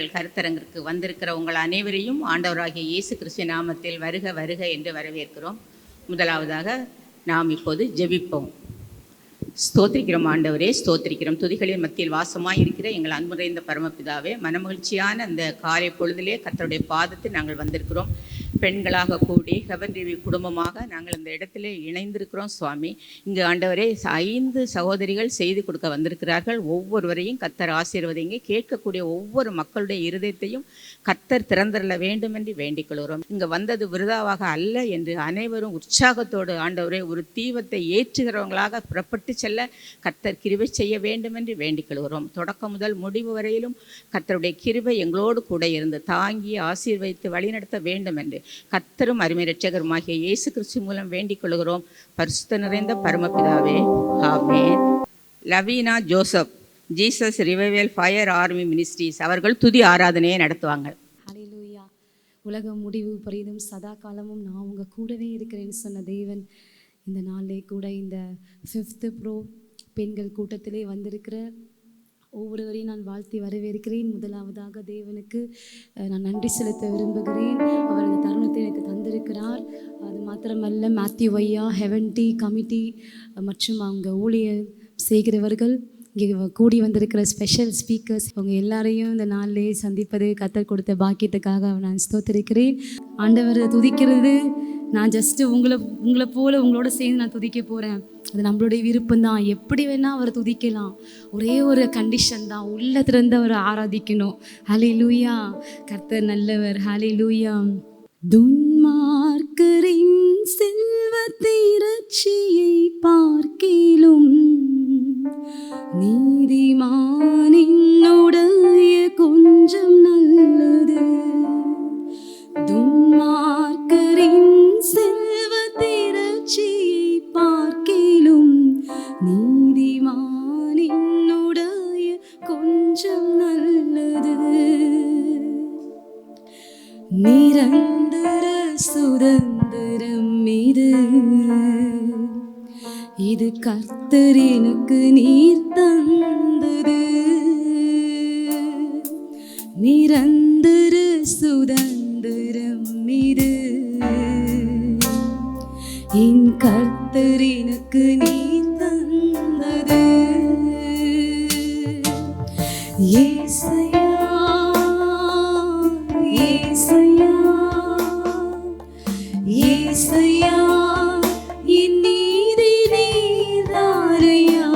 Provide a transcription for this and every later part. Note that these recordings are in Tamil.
எங்கள் கருத்தரங்கிற்கு வந்திருக்கிற உங்கள் அனைவரையும் ஆண்டவராகிய இயேசு கிறிஸ்து நாமத்தில் வருக வருக என்று வரவேற்கிறோம். முதலாவதாக நாம் இப்போது ஜெபிப்போம். ஸ்தோத்திரிக்கிறோம் ஆண்டவரே, ஸ்தோத்திரிக்கிறோம். துதிகளின் மத்தியில் வாசமாக இருக்கிற எங்கள் அன்புரைந்த பரமபிதாவே, மனமகிழ்ச்சியான அந்த காலை பொழுதிலே கர்த்தருடைய பாதத்தில் நாங்கள் வந்திருக்கிறோம். பெண்களாக கூடி ஹெவன் டிவி குடும்பமாக நாங்கள் இந்த இடத்திலே இணைந்திருக்கிறோம். சுவாமி, இங்கு ஆண்டவரே 5 சகோதரிகள் செய்து கொடுக்க வந்திருக்கிறார்கள். ஒவ்வொருவரையும் கர்த்தர் ஆசீர்வதிங்க. கேட்கக்கூடிய ஒவ்வொரு மக்களுடைய இருதயத்தையும் கர்த்தர் திறந்தரல வேண்டும் என்று வேண்டிக் கொள்கிறோம். இங்கு வந்தது விருதாவாக அல்ல என்று அனைவரும் உற்சாகத்தோடு ஆண்டவரே ஒரு தீபத்தை ஏற்றுகிறவங்களாக புறப்பட்டு செல்ல கர்த்தர் கிருபை செய்ய வேண்டும் என்று வேண்டிக் கொள்கிறோம். தொடக்கம் முதல் முடிவு வரையிலும் கர்த்தருடைய கிருபை எங்களோடு கூட இருந்து தாங்கி ஆசீர்வதித்து வழிநடத்த வேண்டும் என்று கர்த்தரும் அருமை இரட்சகருமாகிய இயேசு கிறிஸ்து மூலம் வேண்டிக் கொள்கிறோம். பரிசுத்த நிறைந்த பரமபிதாவே, amen. Laveena Joseph, Jesus revival fire army ministries அவர்கள் துதி ஆராதனையை நடத்துவாங்க. ஹல்லேலூயா. உலகம் முடிவு பரிதும் சதா காலமும் நான் உங்க கூடவே இருக்கிறேன்னு சொன்ன தேவன் இந்த நாளிலே கூட இந்த 5th ப்ரோ பெண்கள் கூட்டத்திலே வந்திருக்கிற ஒவ்வொருவரையும் நான் வாழ்த்தி வரவேற்கிறேன். முதலாவதாக தேவனுக்கு நான் நன்றி செலுத்த விரும்புகிறேன். அவர் இந்த தருணத்தை எனக்கு தந்திருக்கிறார். அது மாத்திரமல்ல, மேத்யூ ஐயா, ஹெவன் டி கமிட்டி மற்றும் அவங்க ஊழியர் செய்கிறவர்கள், இங்கே கூடி வந்திருக்கிற ஸ்பெஷல் ஸ்பீக்கர்ஸ், அவங்க எல்லாரையும் இந்த நாளிலே சந்திப்பது கர்த்தர் கொடுத்த பாக்கியத்துக்காக நான் ஸ்தோத்திரிக்கிறேன். ஆண்டவரை துதிக்கிறது நான் ஜஸ்ட்டு உங்களை போல உங்களோட சேர்ந்து நான் துதிக்க போகிறேன். அது நம்மளுடைய விருப்பம்தான். எப்படி வேணால் அவரை துதிக்கலாம். ஒரே ஒரு கண்டிஷன் தான், உள்ளத்திலிருந்து அவரை ஆராதிக்கணும். ஹல்லேலூயா. கர்த்தர் நல்லவர். ஹல்லேலூயா. துன்மார்க்கரின் செல்வத்திரட்சியை பார்க்கிலும் நீதிமானின்னுடைய கொஞ்சம் நல்லது. துன்மார்க்கரின் செல்வத்திரட்சியை பார்க்கிலும் நீதிமானின்னுடைய கொஞ்சம் நல்லது. நிரந்தர சுதந்திரம் இது கர்த்தர் எனக்கு நீர் தந்தது. நிரந்தர சுதந்திரம் என் கர்த்தர் எனக்கு நீர் தந்தது. ஏசையா, ஏசையா, ஏசையா, என் நீதி நீர்தாரையா.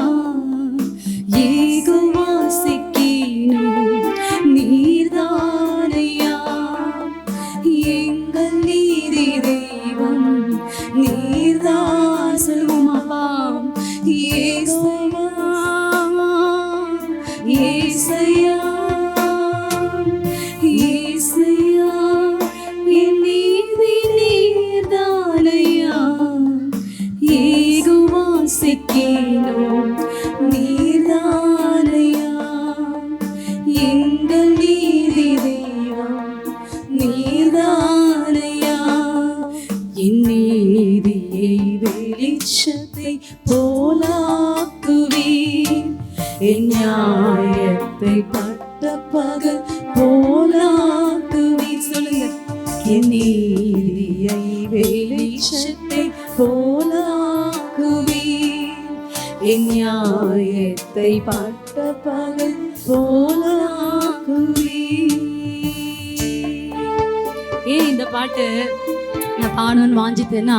யெகோவா சிக்கீனோ நீர்தாரையா. எங்கள் நீதி தெய்வம் நீர்தான். சொல்லுவோமாப்பா. ஏசையா, ஏசையா, ஏசையா, என் நீதி நீர்தானையா. யெகோவா சிக்கீனோ நீர்தானையா. எங்கள் நீதி தெய்வம் நீர்தானையா. என் நீதியை வெளிச்சத்தை போலாக்குவீர். என் நியாயத்தை பட்ட பகல் போலாக்குவீர். சொல்லுங்க. என் நீதியை வெளிச்சத்தை போலாக்குவீர். என் நியாயத்தை பட்ட பகல் போலாக்குவீர். ஏன் இந்த பாட்டு நான் பாடணும்னு வாஞ்சிட்டேன்னா,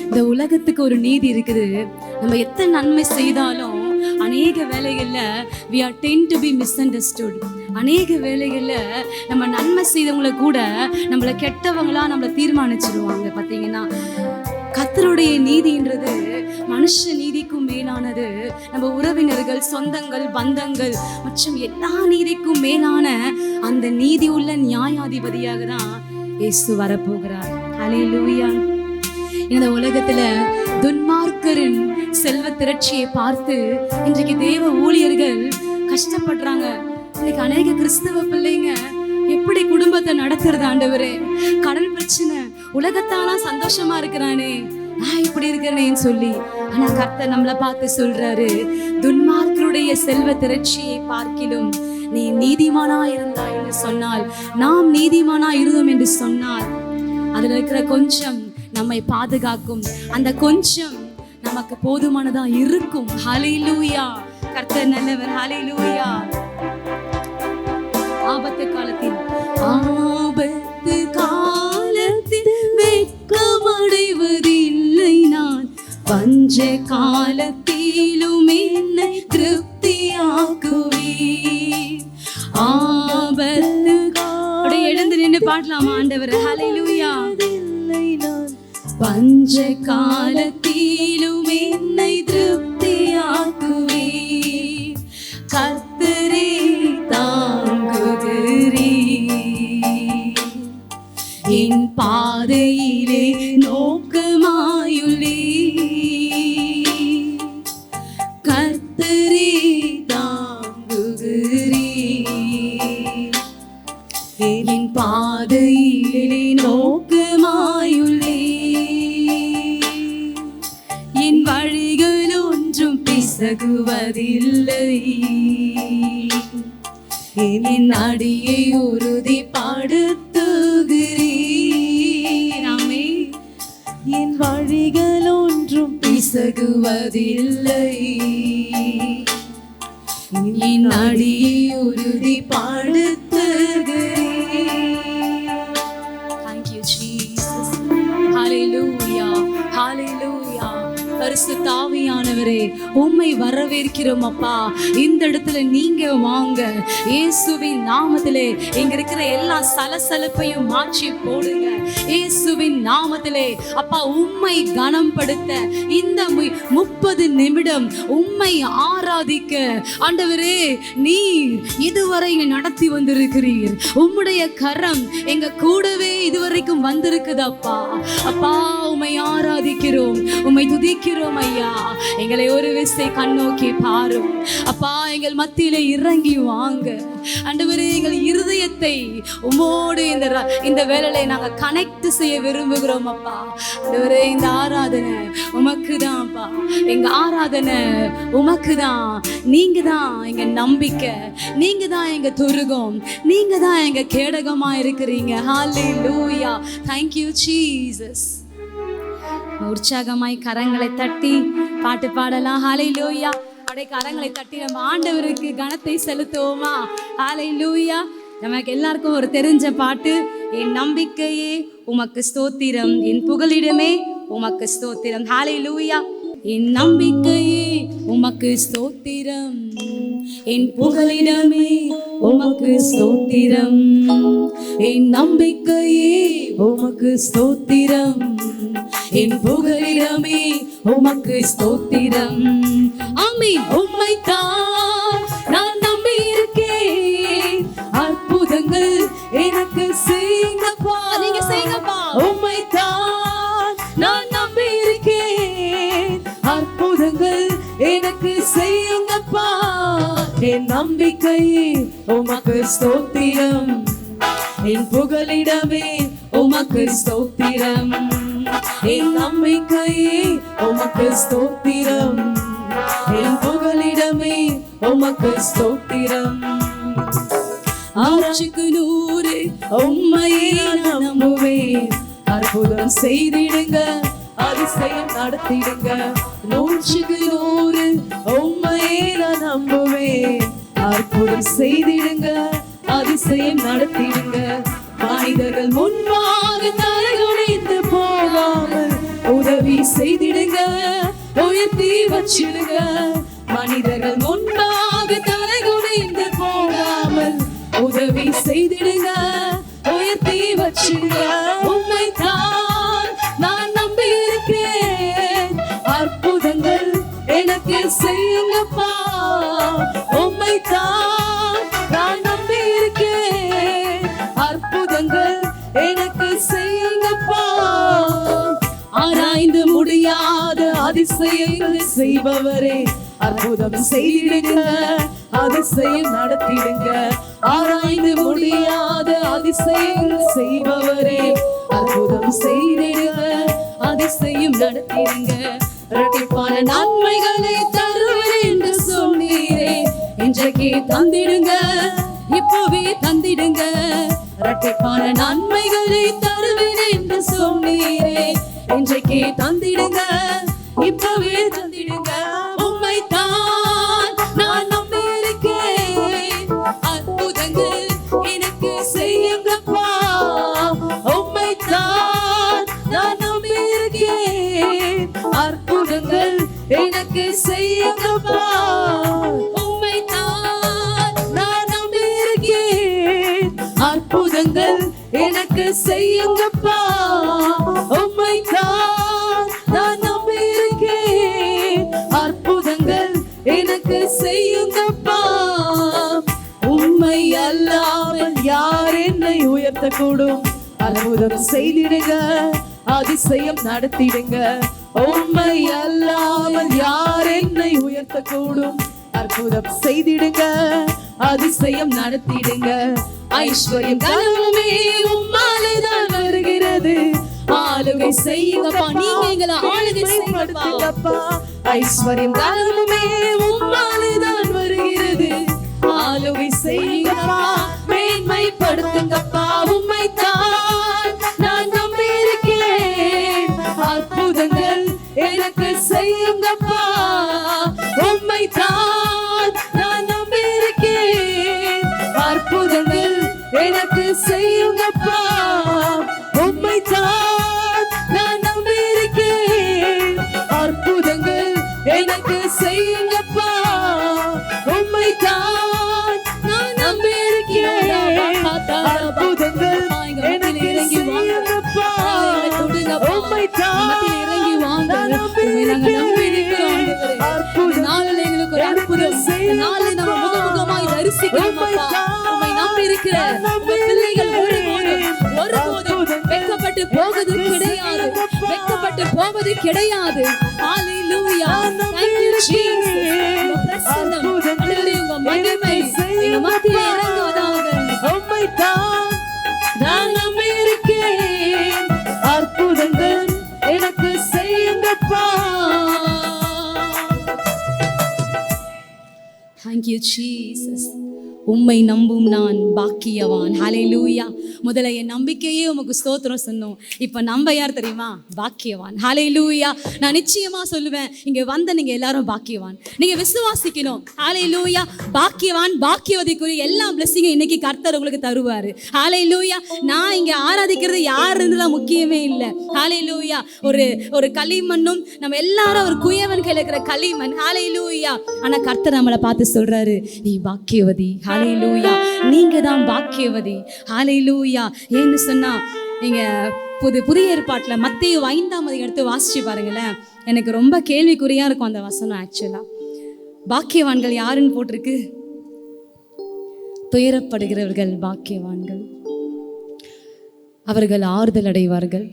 இந்த உலகத்துக்கு ஒரு நீதி இருக்குது. நம்ம எத்தனை நன்மை செய்தாலும் அநேக வேலைகளில் we are tend to be misunderstood. அநேக வேலைகளில் நம்ம நன்மை செய்தவங்களை கூட நம்மளை கெட்டவங்களா நம்மளை தீர்மானிச்சிடுவாங்க. பார்த்தீங்கன்னா, கர்த்தருடைய நீதின்றது மனுஷ நீதிக்கும் மேலானது. நம்ம உறவினர்கள், சொந்தங்கள், பந்தங்கள் மற்றும் எல்லா நீதிக்கும் மேலான அந்த நீதி உள்ள நியாயாதிபதியாக தான் இயேசு வரப்போகிறார். ஹல்லேலூயா. இந்த உலகத்துல துன்மார்க்கரின் செல்வ திரட்சியை பார்த்து இன்றைக்கு தேவ ஊழியர்கள் கஷ்டப்படுறாங்க. இன்னைக்கு அநேக கிறிஸ்தவ பிள்ளைங்க எப்படி குடும்பத்தை நடத்துறது ஆண்டவரே? கடன் பிரச்சனை, உலகத்தானா சந்தோஷமா இருக்கிறானே, நான் இப்படி இருக்கிறேன்னு சொல்லி. ஆனா கர்த்தர் நம்மளை பார்த்து சொல்றாரு, துன்மார்க்கருடைய செல்வ திரட்சியை பார்க்கிலும் நீ நீதிமானா இருந்தாய் என்று சொன்னால், நாம் நீதிமானா இருந்தோம் என்று சொன்னால், அதில் இருக்கிற கொஞ்சம் நம்மை பாதுகாக்கும். அந்த கொஞ்சம் நமக்கு போதுமானதா இருக்கும். ஹல்லேலூயா. கர்த்தர் நல்லவர். ஹல்லேலூயா. ஆபத்து காலத்தில் வெட்கமடைவதில்லை நான், பஞ்ச காலத்திலும் என்னை திருப்தியாக்குவீர். ஆபத்து எழுந்து நின்று பாடலாம் ஆண்டவர். ஹல்லேலூயா. பஞ்ச காலத்திலும் என்னை திருப்தியாக்குவீர். கர்த்தரே தாங்குகிறீர், என் பாதையிலே நோக்கமாயுள்ளீர். கர்த்தரே தாங்குகிறீர், என் பாதையிலே நோக்கமாயுள்ளீர். என் வழிகள் ஒன்றும் பிசகுவதில்லை, என் அடியை உறுதிப்படுத்துகிறீர். ஆமென். என் வழிகள் ஒன்றும் பிசகுவதில்லை, என் அடியை உறுதிப்படுத்துகிறீர். Thank you Jesus. Hallelujah. Hallelujah. பரிசுத்த ஆவியானவரே, உம்மை வரவேற்கிறோம் அப்பா. இந்த இடத்துல நீங்க வாங்க. இயேசுவின் நாமத்திலே இங்க இருக்கிற எல்லா சலசலப்பையும் மாற்றி போடுங்க. இயேசுவின் நாமத்திலே அப்பா உம்மை கனம்படுத்த இந்த 30 நிமிடம் உம்மை ஆராதிக்க ஆண்டவரே நீர் இதுவரை நடத்தி வந்திருக்கிறீர். உம்முடைய கரம் எங்க கூடவே இதுவரைக்கும் வந்திருக்குது அப்பா. அப்பா உம்மை ஆராதிக்கிறோம், உம்மை துதிக்கிறோம் ஐயா. எங்களை ஒரு விசை கண்ணோக்கி பாரும் அப்பா. எங்கள் மத்தியிலே இறங்கி வாங்க ஆண்டவரே. எங்கள் இருதயத்தை உம்மோடு இந்த வேளையில நாங்க கனெக்ட் செய்ய விரும்புகிறோம் அப்பா. ஆண்டவரே இந்த ஆராதனை உமக்கு தான் அப்பா. எங்க ஆராதனை உமக்கு தான். நீங்க தான் எங்க நம்பிக்கை, நீங்க தான் எங்க துருகம், நீங்க தான் எங்க கேடகமா இருக்கிறீங்க. ஹல்லேலூயா. Thank you Jesus. உற்சாகமாய் கரங்களை தட்டி பாட்டு பாடலாம். ஹல்லேலூயா. அப்படியே கரங்களை தட்டி நம்ம ஆண்டவருக்கு கனத்தை செலுத்துவோமா? ஹல்லேலூயா. நமக்கு எல்லாருக்கும் ஒரு தெரிஞ்ச பாட்டு. என் நம்பிக்கையே உமக்கு ஸ்தோத்திரம், என் புகலிடமே உமக்கு ஸ்தோத்திரம். ஹல்லேலூயா. என் நம்பிக்கையே உமக்கு ஸ்தோத்திரம், என் புகலிடமே உமக்கு ஸ்தோத்திரம். என் நம்பிக்கையே உமக்கு ஸ்தோத்திரம், என் புகலிடமே உமக்கு ஸ்தோத்திரம். ஆமென். உம்மைத்தான் நான் நம்பி இருக்கேன், அற்புதங்கள் எனக்கு செய்யுங்கப்பா. நீங்க செய்யுங்கப்பா. உம்மைத்தான் நான் நம்பி இருக்கேன், அற்புதங்கள் எனக்கு செய்யுங்கப்பா. என் நம்பிக்கையே உமக்கு ஸ்தோத்திரம், என் புகலிடமே உமக்கு ஸ்தோத்திரம். என் நம்பிக்கையே உமக்கு ஸ்தோத்திரம், என் புகலிடமே உமக்கு ஸ்தோத்திரம். 100க்கு 100 உம்மையே நம்புவேன், அற்புதம் செய்திடுங்க, அதிசயம் நடத்திடுங்க. 100க்கு 100 உம்மையே நம்புவேன், அற்புதம் செய்திடுங்க, அதிசயம் நடத்திடுங்க. மனிதர்கள் முன்பாக தலைகுனிந்து போகாமல் உதவி செய்திடுங்க, உயர்த்தி வச்சிடுங்க. மனிதர்கள் முன்பாக தலைகுனிந்து போகாமல் உதவி செய்திடுங்க, உயர்த்தி வச்சிடுங்க. உம்மைத்தான் நான் நம்பி இருக்கிறேன், அற்புதங்கள் எனக்கு செய்யுங்கப்பா. உம்மைத்தான் நான் நம்பி இருக்கேன், அற்புதங்கள் எனக்கு செய்யுங்கப்பா. ஆராய்ந்து முடியாத அதிசயங்களை செய்பவரே, அற்புதம் செய்திடுங்க, அதிசயம் நடத்திடுங்க. ஆராய்ந்து முடியாத அதிசயங்களை செய்பவரே, அற்புதம் செய்திடுங்க, அதிசயம் நடத்திடுங்க. இரட்டிப்பான நன்மைகளை தருவேன் என்று சொன்னீரே, இன்றைக்கு இன்றைக்கு தந்திடுங்க, இப்பவே தந்திடுங்க. இரட்டைப்பான நன்மைகளை தருவேன் என்று சொன்னீரே, இன்றைக்கு தந்திடுங்க, இப்பவே தந்திடுங்க. உம்மைத்தான் நான் நம்பியிருக்கேன், அற்புதங்கள் எனக்கு செய்யுங்கப்பா. உம்மைத்தான் நான் நம்பியிருக்கேன், அற்புதங்கள் எனக்கு செய்யுங்கப்பா. உம்மைத்தான் நான் நம்பியிருக்கேன், அற்புதங்கள் எனக்கு செய்யுங்கப்பா. உம்மைத்தான் நான் நம்பியிருக்கேன், அற்புதங்கள் எனக்கு செய்யுங்கப்பா. உம்மை அல்லாமல் யார் என்னை உயர்த்தக்கூடும்? அற்புதம் செய்திடுங்க, அதிசயம் நடத்திடுங்க. உம்மை அல்லாமல் யார் என்னை உயர்த்தக்கூடும்? அற்புதம் செய்திடுங்க, அதிசயம் நடத்திடுங்க. ஐஸ்வர்யம் கனவுமே உம்மாலேதான் வருகிறது, ஆளுகை செய்யுங்கப்பா. நீங்க எங்களை ஆளுகை செய்யுங்கப்பா. ஐஸ்வர்யம் கனவுமே உம்மாலேதான் வருகிறது, ஆளுகை செய்யுங்கப்பா. மேன்மைப்படுத்துங்கப்பா. உம்மைத்தான் நான் நம்பியிருக்கேன், அற்புதங்கள் எனக்கு செய்யுங்கப்பா. உம்மைத்தான் நான் நம்பியிருக்கேன், அற்புதங்கள் எனக்கு செய்யுங்கப்பா. உம்மைத்தான் நான் நம்பியிருக்கேன், அற்புதங்கள் எனக்கு செய்யுங்கப்பா. உம்மைத்தான் நான் நம்பியிருக்கேன், அற்புதங்கள் எனக்கு செய்யுங்கப்பா. உம்மைத்தான் இறங்கி வாங்க, உம்மை நாங்க நம்பியிருக்கிறோம். இந்த நாளில் எங்களுக்கு ஒரு அற்புதம், இந்த நாளில் நம்ம முகமுகமாய் தரிசிக்கிறோம். உம்மை நம்பியிருக்கிற உங்க பிள்ளைகள் ஒருபோதும் வெட்கப்பட்டு போவது கிடையாது, வெட்கப்பட்டு போவது கிடையாது. ஹalleluya, thank you Jesus. உங்க பிரசன்னம், ஆண்டவரே, உங்க மகிமை எங்க மத்தியிலே இறங்குவதாக. உம்மைத்தான் நான் நம்பியிருக்கேன், அற்புதங்கள் எனக்கு செய்யுங்கப்பா. Thank you Jesus. உம்மை நம்பும் நான் பாக்கியவான். ஹalleluya. முதல்ல என் நம்பிக்கையே உமக்கு ஸ்தோத்திரம் சொன்னோம். இப்போ நம்ம யார் தெரியுமா? பாக்கியவான். ஹalleluya. நான் நிச்சயமா சொல்லுவேன், இங்க வந்த நீங்க எல்லாரும் பாக்கியவான். நீங்க விசுவாசிக்கணும். ஹalleluya. பாக்கியவான் பாக்கியவதிக்குரிய எல்லா பிளெஸிங்கும் இன்னைக்கு கர்த்தர் உங்களுக்கு தருவாரு. ஹalleluya. நான் இங்க ஆராதிக்கிறது யாருன்றதுலாம் முக்கியமே இல்லை. ஹalleluya. ஒரு களிமண்ணும் நம்ம எல்லாரும் ஒரு குயவன் கையில இருக்கிற களிமண். ஹalleluya. ஆனா கர்த்தர் நம்மளை பார்த்து சொல்றாரு, நீ பாக்கியவதி. ஹalleluya. நீங்க தான் பாக்கியவதி. ஹalleluya. ஏன்னு சொன்னா, நீங்க புதிய ஏற்பாட்டில் மத்தேயு 5ஆம் அதிகாரத்தை வாசிச்சு பாருங்களேன். எனக்கு ரொம்ப கேள்விக்குறியா இருக்கும் அந்த வசனம். ஆக்சுவலா பாக்கியவான்கள் யாருன்னு போட்டிருக்கு? துயரப்படுகிறவர்கள் பாக்கியவான்கள், அவர்கள் ஆறுதல் அடைவார்கள்.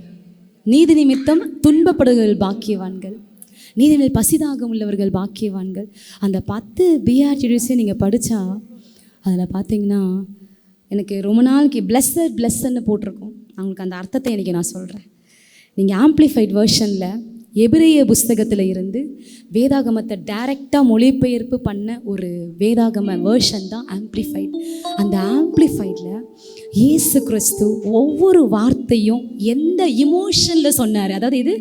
நீதி நிமித்தம் துன்பப்படுகிறவர்கள் பாக்கியவான்கள், நீதியில் பசிதாகம் உள்ளவர்கள் பாக்கியவான்கள். அந்த 10 பிஆர்டிடிஸை நீங்கள் படித்தா அதில் பார்த்தீங்கன்னா, எனக்கு ரொம்ப நாளைக்கு பிளஸ்ஸன்னு போட்டிருக்கோம். அவங்களுக்கு அந்த அர்த்தத்தை இன்றைக்கி நான் சொல்கிறேன். நீங்கள் ஆம்ப்ளிஃபைட் வெர்ஷனில் எபிரேய புஸ்தகத்தில் இருந்து வேதாகமத்தை டைரெக்டாக மொழிபெயர்ப்பு பண்ண ஒரு வேதாகம வேர்ஷன் தான் ஆம்ப்ளிஃபைட். அந்த ஆம்ப்ளிஃபைடில் இயேசு கிறிஸ்து ஒவ்வொரு வார்த்தையும் எந்த இமோஷனில் சொன்னார், அதாவது இது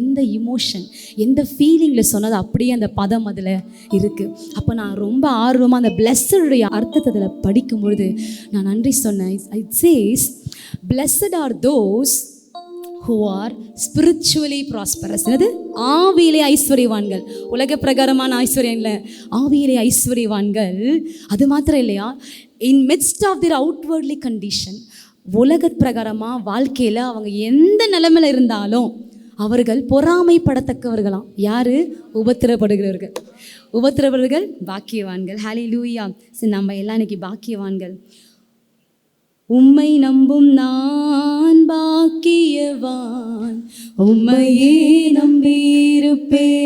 எந்த இமோஷன், எந்த ஃபீலிங்கில் சொன்னது அப்படியே அந்த பதம் அதில் இருக்குது. அப்போ நான் ரொம்ப ஆர்வமாக அந்த பிளஸ்ஸுடைய அர்த்தத்தை அதில் படிக்கும்பொழுது நான் நன்றி சொன்னேன். It chase, blessed are those who are spiritually prosperous. அது ஆவியிலே ஐஸ்வர்யவான்கள். உலக பிரகாரமான ஐஸ்வர்யம் இல்லை, ஆவியிலே ஐஸ்வர்யவான்கள். அது மாத்திரம் இல்லையா, இன் midst of their outwardly condition, உலக பிரகாரமாக வாழ்க்கையில் அவங்க எந்த நிலைமையில் இருந்தாலும் அவர்கள் பொறாமைப்படத்தக்கவர்களாம். யாரு? உபத்திரப்படுகிறவர்கள். உபத்திரப்படுகிறவர்கள் பாக்கியவான்கள். ஹalleluya. சரி, நம்ம எல்லாம் இன்னைக்கு பாக்கியவான்கள். உம்மை நம்பும் நான் பாக்கியவான், உம்மையே நம்பியிருப்பேன்.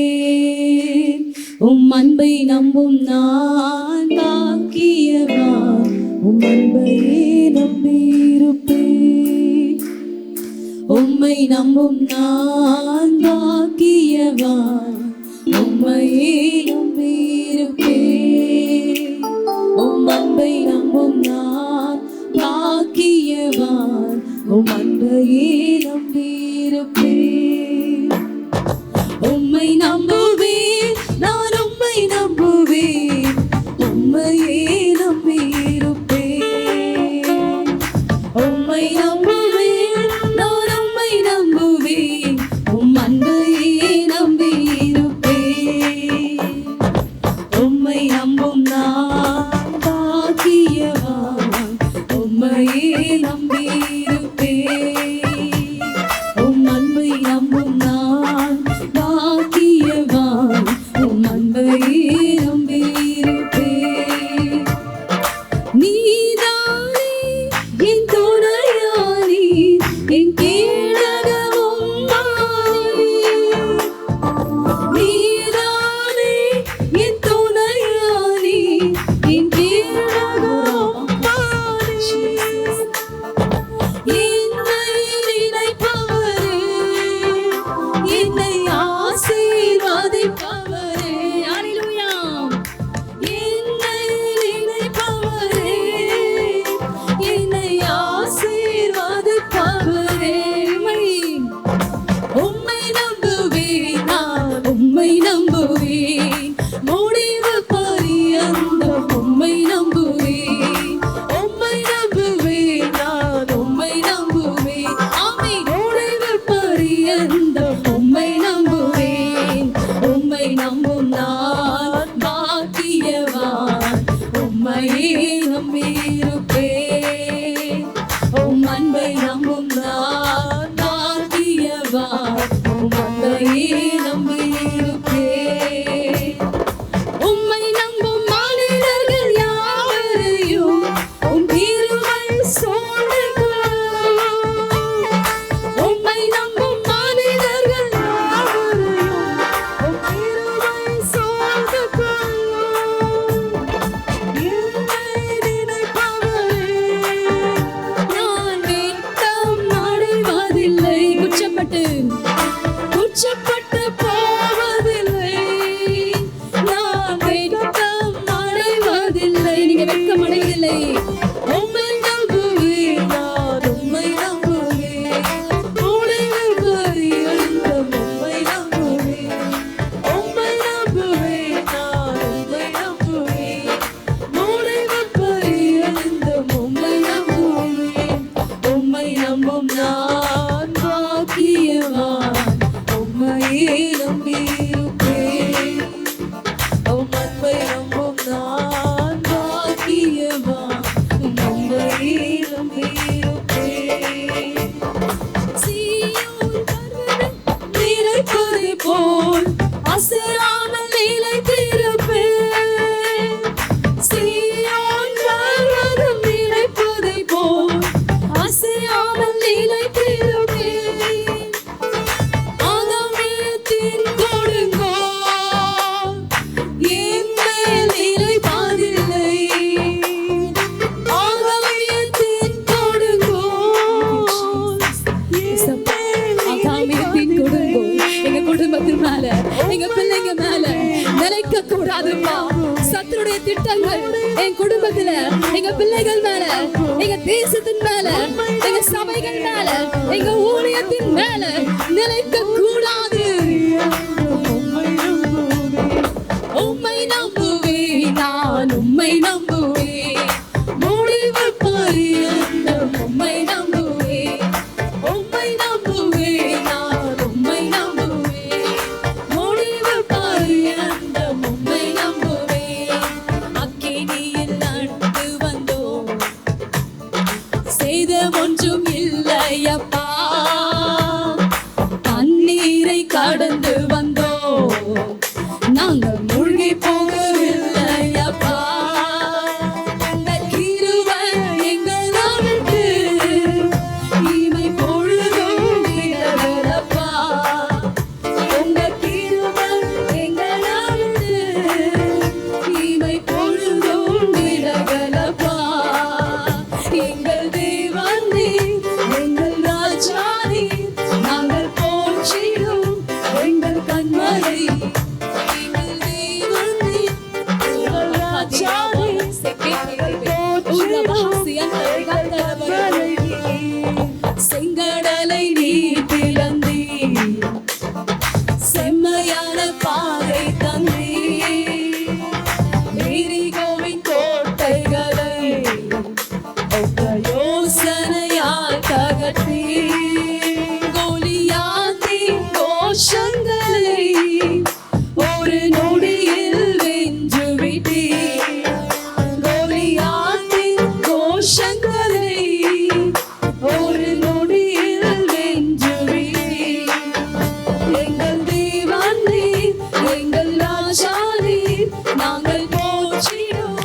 உம் அன்பை நம்பும் நான் பாக்கியவான், உம் அன்பையே நம்பியிருப்பேன். உம்மை நம்பும் நான் பாக்கியவான், உம்மையே நம்பியிருப்பேன். அன்பை நம்பும் நான் பாக்கியவான். உம் அன்பையே நம்பியிருப்பேன். உம்மை நம்புவேன், நான் உம்மை நம்புவேன். உம்மையே நம்பியிருப்பேன். உம்மை நம்புவேன், நான் உம்மை நம்புவேன். உம் அன்பையே நம்பியிருப்பேன். உம்மை நம்பும் நான் பாக்கியவான். உம்மையே நம்பியிருப்பேன். உம் அன்பை நம்பும் நான் பாக்கியவான். உம் அன்பையே நம்பியிருப்பேன். நீதானே என் துணையானி, என் கேடகமும் மானி. நீதானே என் துணையானி, என் கேடகமும் மானி. என்னை நினைப்பவரே, என்னை ஆசீர்வதிப்பவரே. அல்லேலூயா. என்னை நினைப்பவரே, என்னை ஆசீர்வதிப்பவரே. உம்மை நம்புவேன், நான் உம்மை நம்புவேன். முடிவு பரியந்தம் உம்மை நம்புவேன். உம்மை நம்புவேன், நான் உம்மை நம்புவேன். ஆமென். முடிவு பரியந்தம் உம்மை நம்புவேன். உம்மை நம்பும் நான் பாக்கியவான். உம்மையே நம்பியிருப்பேன். உம் அன்பை நம்பும் நான் பாக்கியவான். உம் அன்பையே நம்பியிருப்பேன். உம்மை நம்பும் மனிதர்கள் யாவரையும் உம் கிருபை சூழ்ந்து கொள்ளும். உம்மை நம்பும் மனிதர்கள் யாவரையும் உம் கிருபை சூழ்ந்து கொள்ளும். என்னை நினைப்பவரே, நான் வெட்கம் அடைவதில்லை. குற்றப்பட்டு போவதில்லை. நான் வெட்கம் அடைவதில்லை. நீங்க வெட்கம் அடைவதில்லை. உம்மை நம்புவேன், நான் உம்மை நம்புவேன். முடிவு பரியந்தம் உம்மை நம்புவேன். உம்மை நம்புவேன், நான் உம்மை நம்புவேன். முடிவு பரியந்தம் உம்மை நம்புவேன். உம்மை நம்பும் நான் பாக்கியவான். உம்மையே நம்பியிருப்பேன். உம் அன்பை நம்பும் நான் பாக்கியவான். உம் அன்பையே நம்பியிருப்பேன். சீயோன் பர்வதம் நிலைப்பதை போல் அசையாமல் நிலைத்திருப்பேன். சீயோன் பர்வதம் நிலைப்பதை போல் அசையாமல் நிலைத்திருப்பேன். ஆதாமியத்தின் கொடுங்கோல் என் மேல் நிலைப்பதில்லை. ஆதாமியத்தின் கொடுங்கோல் ஆதாமியத்தின் கொடுங்கோல் எங்க குடும்பத்தின் மேல, எங்க பிள்ளைங்க மேல நிலைக்க கூடாதுப்பா. சத்துருடைய திட்டங்கள் என் குடும்பத்துல, எங்க பிள்ளைகள் மேல, எங்க தேசத்தின் மேல, எங்க சபைகள் மேல, எங்க ஊழியத்தின் மேல நிலைக்க கூடாது. உம்மை நம்புவேன், நான் உம்மை நம்புவேன். முடிவு பரியந்தம் உம்மை நம்புவேன். உம்மை நம்புவேன், நான் உம்மை நம்புவேன். முடிவு பரியந்தம் உம்மை நம்புவேன். அக்கினியில் நடந்து வந்தோம், சேதம் ஒன்றும் இல்லையப்பா. செங்கடலை நீ பிளந்தீ, செம்மையான பாதை தந்தீ, எரிகோவின் கோட்டைகளை ஒத்த யோசனையால் தகர்த்தீ, கோலியாத்தின் கோஷங்களை ஒரு நொடியில் வென்று விட்டீர். கோலியாத்தின் கோஷங்களை ஒரு நொடியில் வென்று விட்டீர். எங்கள் தேவன் நீர், எங்கள் ராஜா நீர், நாங்கள் போற்றிடும்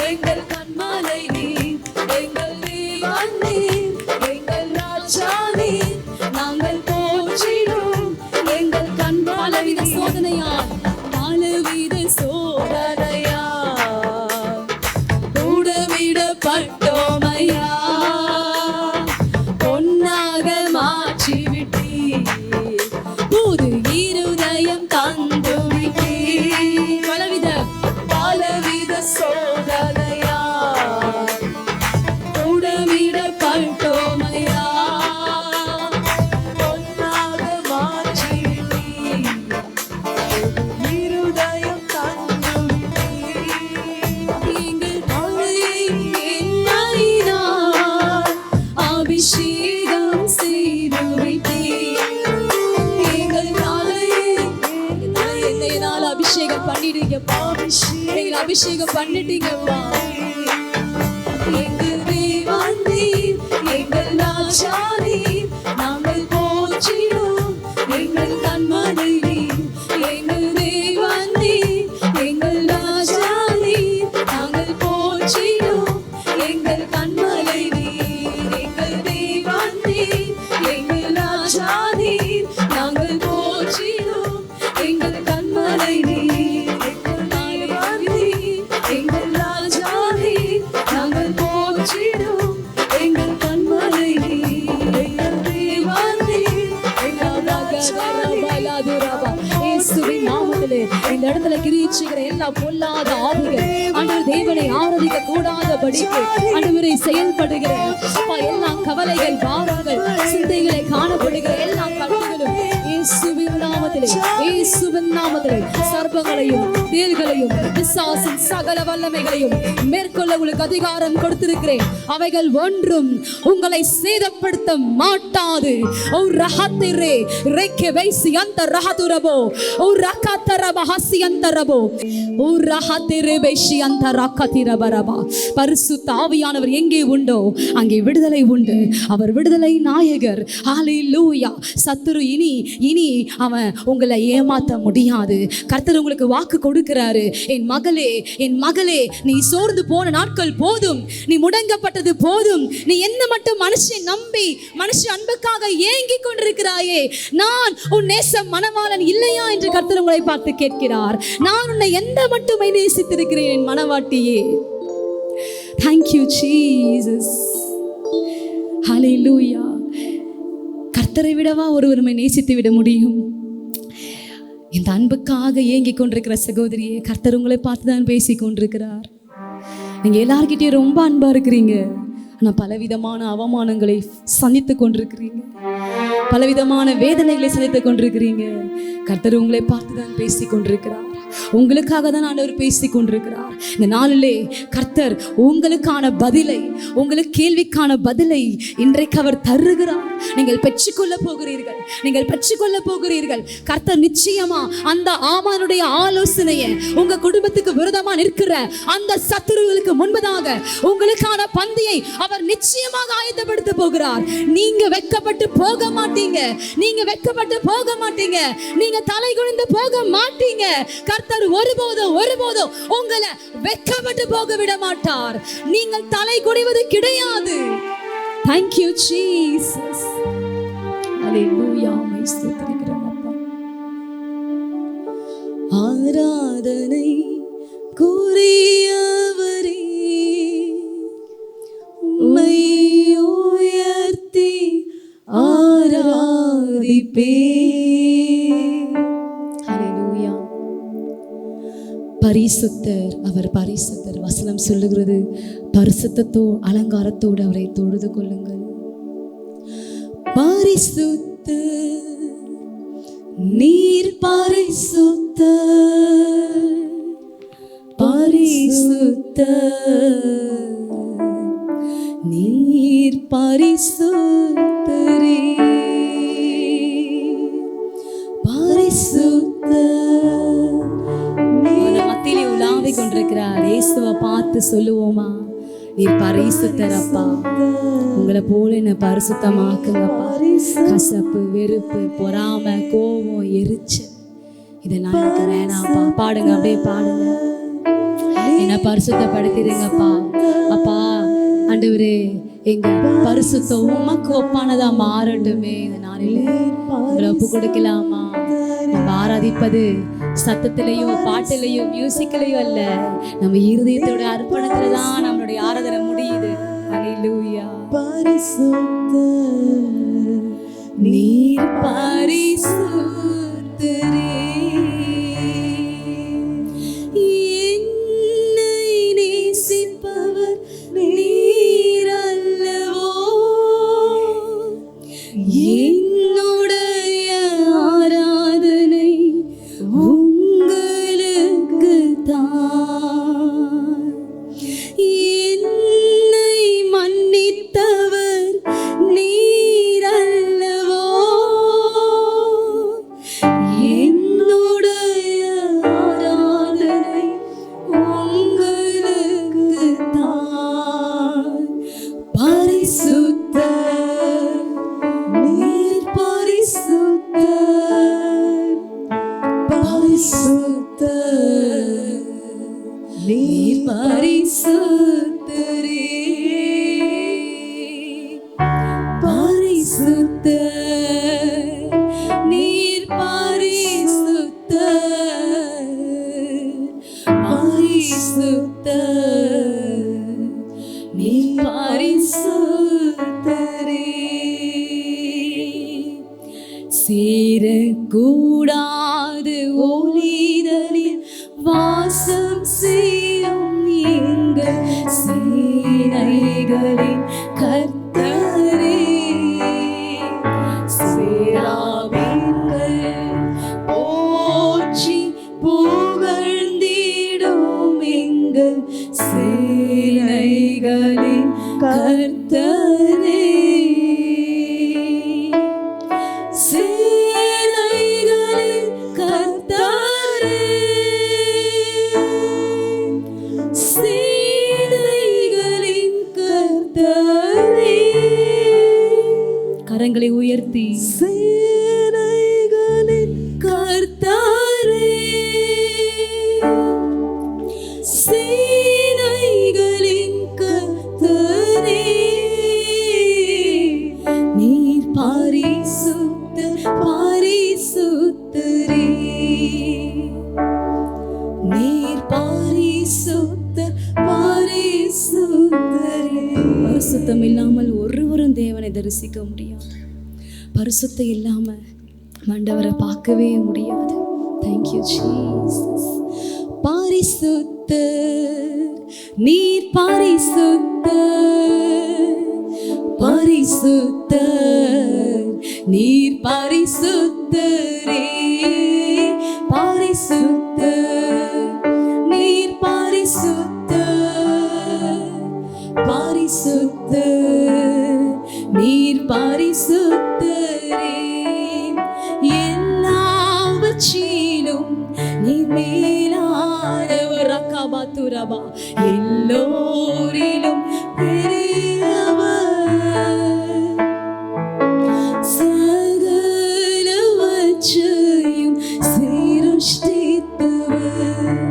எங்கள் கண்மலை நீர். எங்கள் தேவன் நீர், எங்கள் ராஜா நீர், நாங்கள் போற்றிடும் எங்கள் கண்மலை நீர். சோதனையால் பலவித சோதனையால் கூடவிடப்பட்டோமையா, பொன்னாக மாற்றிவிட்டீர், புது இருதயம் தந்து விட்டீர். பலவித சோதனையால் கூடவிடப்பட்டோமையா, பொன்னாக மாற்றிவிட்டீர், இருதயம் தந்து விட்டீர். எங்கள் தலையை எண்ணெயினால் அபிஷேகம் செய்து விட்டீர். எங்கள் தலையை எண்ணெயினால் அபிஷேகம் பண்ணிட்டீங்கப்பா, எங்களை அபிஷேகம் பண்ணிட்டீங்கப்பா. எங்கள் தேவன் நீர், எங்கள் ராஜா நீர், நாங்கள் போற்றிடும் எங்கள் கண்மலை நீர். எங்கள் தேவன் நீர், எங்கள் ராஜா நீர், நாங்கள் போற்றிடும் எங்கள் கண்மலை நீர். எங்கள் தேவன் நீர், எங்கள் ராஜா நீர், நாங்கள் போற்றிடும் எங்கள் கண்மலை நீர். எங்கள் தேவன் நீர், எங்கள் ராஜா நீர், நாங்கள் போற்றிடும் எங்கள் கண்மலை நீர். எங்கள் தேவன் நீர், எங்கள் ராஜா நீர். இயேசுவின் நாமத்திலே இந்த இடத்துல கிரீச்சிக்கிற எல்லா பொல்லாத ஆவிகள் ஆண்டவர் தேவனை ஆராதிக்க கூடாதபடிக்கு ஆண்டவரை செயல்படுகிற அப்பா எல்லா கவலைகள் பாரங்கள் சிந்தைகளை காணப்படுகிற எல்லா கவலைகளும் இயேசுவின் நாமத்திலே, இயேசுவின் நாமத்திலே சர்ப்பங்களையும் தேள்களையும் பிசாசின் சகல வல்லமைகளையும் மேற்கொள்ள உங்களுக்கு அதிகாரம் கொடுத்திருக்கிறேன். அவைகள் ஒன்றும் உங்களை சேதப்படுத்த மாட்டாது. ஓ ரஹத்திரே ரேக்கே வைசி அந்த ரஹதுரபோ, ஓ ரகதரப ஹசி அந்த ரபோ, ஓ ரஹத்திரே வைசி அந்த ரகதிரபரபா. பரிசுத்த ஆவியானவர் எங்கே உண்டோ அங்கே விடுதலை உண்டு. அவர் விடுதலை நாயகர். ஹல்லேலூயா. சத்துரு இனி அவன் உங்களை ஏமாத்த முடியாது. கர்த்தர் உங்களுக்கு வாக்கு கொடுக்கிறாரு. என் மகளே நீ சோர்ந்து போன நாட்கள் போதும், நீ முடங்கப்பட்டது போதும். நீ என்ன மட்டும் மனுஷன் நம்பி மனுஷ அன்புக்காக ஏங்கிக் கொண்டிருக்கிறாயே, நான் உன் நேச மணவாளன் இல்லையா என்று கர்த்தர் உங்களை பார்த்து கேட்கிறார். நான் உன்னை எந்த மட்டுமே நேசித்திருக்கிறேன் என் மணவாட்டியே. Thank you Jesus. Hallelujah. கர்த்தரை விடவா ஒருவருமை நேசித்து விட முடியும்? இந்த அன்புக்காக ஏங்கிக் கொண்டிருக்கிற சகோதரியே, கர்த்தர் உங்களை பார்த்துதான் பேசிக் கொண்டிருக்கிறார். நீங்க எல்லார்கிட்டயும் ரொம்ப அன்பா இருக்கிறீங்க, ஆனா பலவிதமான அவமானங்களை சந்தித்து கொண்டிருக்கிறீங்க, பலவிதமான வேதனைகளை சந்தித்து கொண்டிருக்கிறீங்க. கர்த்தர் உங்களை பார்த்துதான் பேசிக் கொண்டிருக்கிறார். உங்களுக்காக தான் ஆண்டவர் பேசிக் கொண்டிருக்கிறார். இந்த நாளிலே கர்த்தர் உங்களுக்கான பதிலை, உங்களுக்கு கேள்விக்கான பதிலை இன்றைக்கு அவர் தருகிறார். நீங்கள் பெற்றுக்கொள்ள போகிறீர்கள், நீங்கள் பெற்றுக்கொள்ள போகிறீர்கள். கர்த்தர் நிச்சயமா அந்த ஆமானுடைய ஆலோசனையை உங்க குடும்பத்துக்கு விரோதமா நிற்கிற அந்த சத்துருவுக்கு முன்பதாக உங்களுக்கான பந்தியை அவர் நிச்சயமாக ஆயத்தப்படுத்த போகிறார். நீங்க வெட்கப்பட்டு போக மாட்டீங்க, நீங்க வெட்கப்பட்டு போக மாட்டீங்க, நீங்க தலை குனிந்து போக மாட்டீங்க. கர்த்தர் ஒருபோதும் உங்களை வெட்கப்பட்டு போக விட மாட்டார். நீங்கள் தலை குனிவது கிடையாது. Thank you Jesus. Hallelujah. My ஸ்தோத்திரிக்கிறோம் அப்பா. ஆராதனை கூறியவரே, உம்மை உயர்த்தி ஆராதிப்பே. ஹல்லேலூயா. பரிசுத்தர், அவர் பரிசுத்தர். வசனம் சொல்லுகிறது, பரிசுத்தத்தோ அலங்காரத்தோடு அவரை தொழுது கொள்ளுங்கள். பரிசுத்த நீர் பரிசுத்த பரிசுத்த நீர் பரிசுத்தரே பரிசுத்த மத்தியிலே உலாவிக் கொண்டிருக்கிறார் இயேசுவை பார்த்து சொல்லுவோமா, நீர் பரிசுத்தர் அப்பா, உங்களை போல என்ன பரிசுத்தமாக்குங்கப்பா. கசப்பு, வெறுப்பு, பொறாமை, கோபம், எரிச்சல் இதெல்லாம் எனக்கு வேணாம்ப்பா. பாடுங்க, அப்படியே பாடுங்க. என்ன பரிசுத்தப்படுத்திடுங்கப்பா. அப்பா ஆண்டவரே, எங்க பரிசுத்தம் உமக்கு ஒப்பானதா மாறட்டுமே. இந்த நாளில் உங்களை ஒப்பு கொடுக்கலாமா? நம்ம ஆராதிப்பது சத்தத்திலேயோ பாட்டிலேயோ மியூசிக்கிலேயோ அல்ல, நம்ம இருதயத்தோட அர்ப்பணத்துல தான் நம்மளுடைய ஆராதனை முடியுது. ஹல்லேலூயா. பரிசுத்த நீர் பரிசுத்தரே சேரக்கூடாது ஒளிதலில் வாசம் செய்யும் எங்கள் சேனைகளின் கர்த்தரே. சேராபீன்கள் போற்றி புகழ்ந்திடும் எங்கள் சேனைகளின் கர்த்தரே. கரங்களை உயர்த்தி சேனைகளின் கர்த்தரே, சேனைகளின் கர்த்தரே, நீர் பரிசுத்தர் பரிசுத்தரே, நீர் பரிசுத்தர் பரிசுத்தரே. பரிசுத்தம் இல்லாமல் ஒருவரும் தேவனை தரிசிக்க முடியாது. பரிசுத்தம் இல்லாம ஆண்டவரை பார்க்கவே முடியாது. Thank you Jesus. பரிசுத்தர் நீர் பரிசுத்தர் பரிசுத்தர் நீர் பரிசுத்தரே பரிசுத்தர் நீர் பரிசுத்தர் பரிசுத்தர் நீர் பரிசுத்தரே. எல்லாவற்றிலும் நீர் மேலானவர். அக்காபாத்துரபா எல்லோரிலும் பெரியவர். சகலவற்றையும் சிருஷ்டித்தவர்.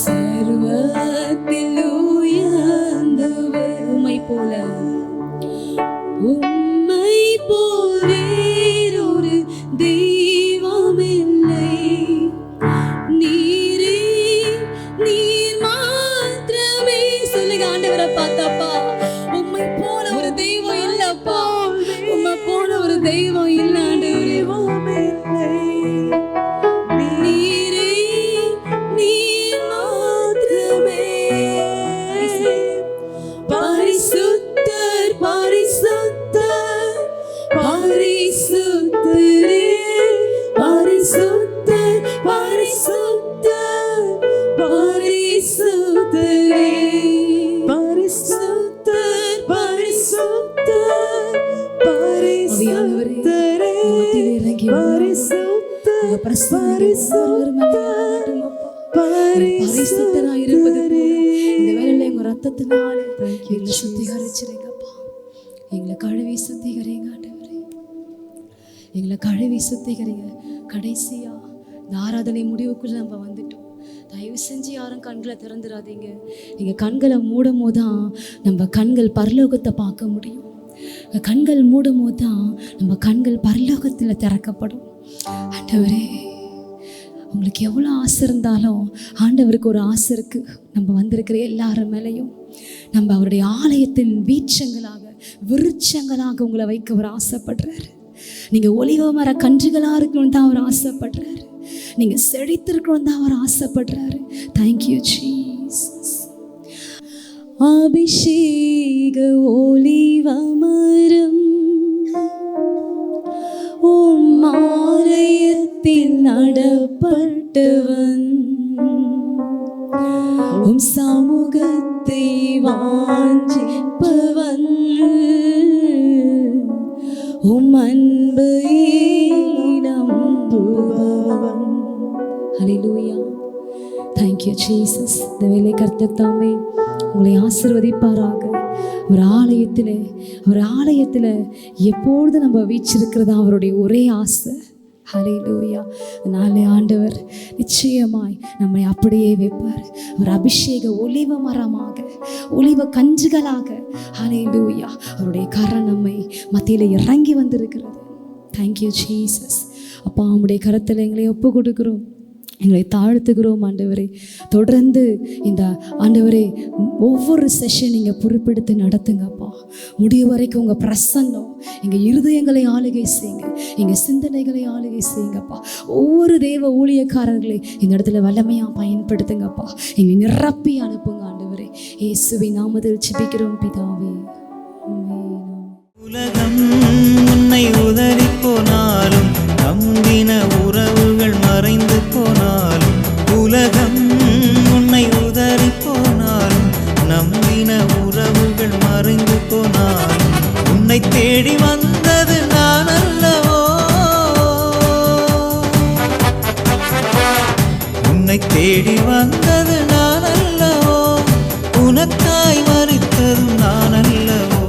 சர்வத்தில் உயர்ந்தவர். உம்மை போல உம்மை போல் வேறொரு தெய்வம் இல்லை. நீரே நீர் மாத்திரமே. சொல்லுங்க ஆண்டவரை பார்த்தப்பா, உம்மை போல ஒரு தெய்வம் இல்லப்பா. உம்மை போல ஒரு தெய்வம் இல்ல ஆண்டவரே. நீரே நீர் மாத்திரமே. பரிசுத்தர் பரிசுத்தர் பரிசுத்தரே பரிசுத்தர் பரிசுத்தர் பரிசுத்தரே பரிசுத்தர் பரிசுத்தர் பரிசுத்தரே இறங்கி பரிசுத்தர் பரிசுத்தராய் இருப்பது போல இந்த வேளையில உங்க ரத்தத்தினால எங்களை சுத்திகரிச்சிருங்கப்பா. எங்களை கழுவி சுத்திகரிங்க ஆண்டவரே, எங்களை கழுவி சுத்திகரிங்க. கடைசியா இந்த ஆராதனை முடிவுக்குள்ள நம்ம வந்துட்டோம். தயவு செஞ்சு யாரும் கண்களை திறந்துடாதீங்க. நீங்கள் கண்களை மூடும் போது தான் நம்ம கண்கள் பரலோகத்தை பார்க்க முடியும். கண்கள் மூடும் போது தான் நம்ம கண்கள் பரலோகத்தில் திறக்கப்படும். ஆண்டவரே, உங்களுக்கு எவ்வளோ ஆசை இருந்தாலும் ஆண்டவருக்கு ஒரு ஆசை இருக்குது. நம்ம வந்திருக்கிற எல்லாரும் மேலேயும் நம்ம அவருடைய ஆலயத்தின் வீச்சங்களாக விருட்சங்களாக உங்களை வைக்க அவர் ஆசைப்படுறாரு. நீங்கள் ஒலிவ மர கன்றுகளாக இருக்கணும்னு தான் அவர் ஆசைப்படுறாரு. நீங்கள் செழித்திருக்கணும் தான் அவர் ஆசைப்படுறாரு. Thank you Jesus. அபிஷேக ஒலிவ மரம் உம் ஆலயத்தில் நடப்பட்டவன், உம் சமூகத்தை வாஞ்சிப்பவன், உம் அன்பை நம்புபவன். ஹல்லேலூயா. Thank you Jesus. இந்த வேலை கர்த்தர் தாமே உங்களை ஆசீர்வதிப்பாராக. ஒரு ஆலயத்தில் எப்பொழுது நம்ம வீச்சிருக்கிறதா அவருடைய ஒரே ஆசை. ஹல்லேலூயா. அதனால ஆண்டவர் நிச்சயமாய் நம்மை அப்படியே வைப்பார். ஒரு அபிஷேக ஒலிவ மரமாக ஒலிவ கன்றுகளாக. ஹல்லேலூயா. அவருடைய கரம் நம்மை மத்தியில் இறங்கி வந்திருக்கிறது. Thank you Jesus. அப்பா, உம்முடைய கரத்தில் எங்களை ஒப்பு கொடுக்கிறோம், எங்களை தாழ்த்துகிறோம் ஆண்டவரே. தொடர்ந்து இந்த ஆண்டவரே ஒவ்வொரு செஷன் நீங்கள் பொறுப்பெடுத்து நடத்துங்கப்பா. முடிய வரைக்கும் உங்கள் பிரசன்னம் எங்கள் இருதயங்களை ஆளுகை செய்யுங்க, எங்கள் சிந்தனைகளை ஆளுகை செய்யுங்கப்பா. ஒவ்வொரு தேவ ஊழியக்காரர்களை இந்த இடத்துல வல்லமையாக பயன்படுத்துங்கப்பா. எங்களை நிரப்பி அனுப்புங்க ஆண்டவரே. இயேசுவின் நாமத்தில் ஜெபிக்கிறோம் பிதாவே. உலகம் உன்னை உதறி போனாலும், நம்பின உறவுகள் மறைந்து போனாலும், உலகம் உன்னை உதறி போனாலும், நம்பின உறவுகள் மறைந்து போனாலும், உன்னை தேடி வந்தது நான் அல்லவோ, உன்னை தேடி வந்தது நான் அல்லவோ, உனக்காய் மரித்ததும் நான் அல்லவோ,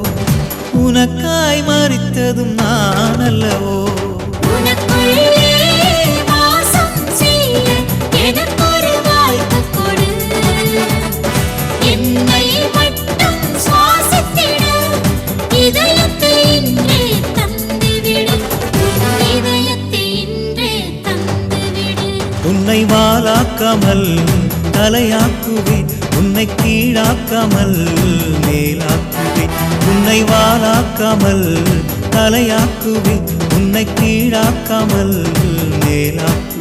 உனக்காய் மரித்ததும் நான் அல்லவோ. உன்னை வாளாக்காமல் தலையாக்குவேன், உன்னை கீழாக்காமல் மேலாக்குவேன். உன்னை வாளாக்காமல் தலையாக்குவேன், உன்னை கீழாக்காமல் மேலாக்குவேன்.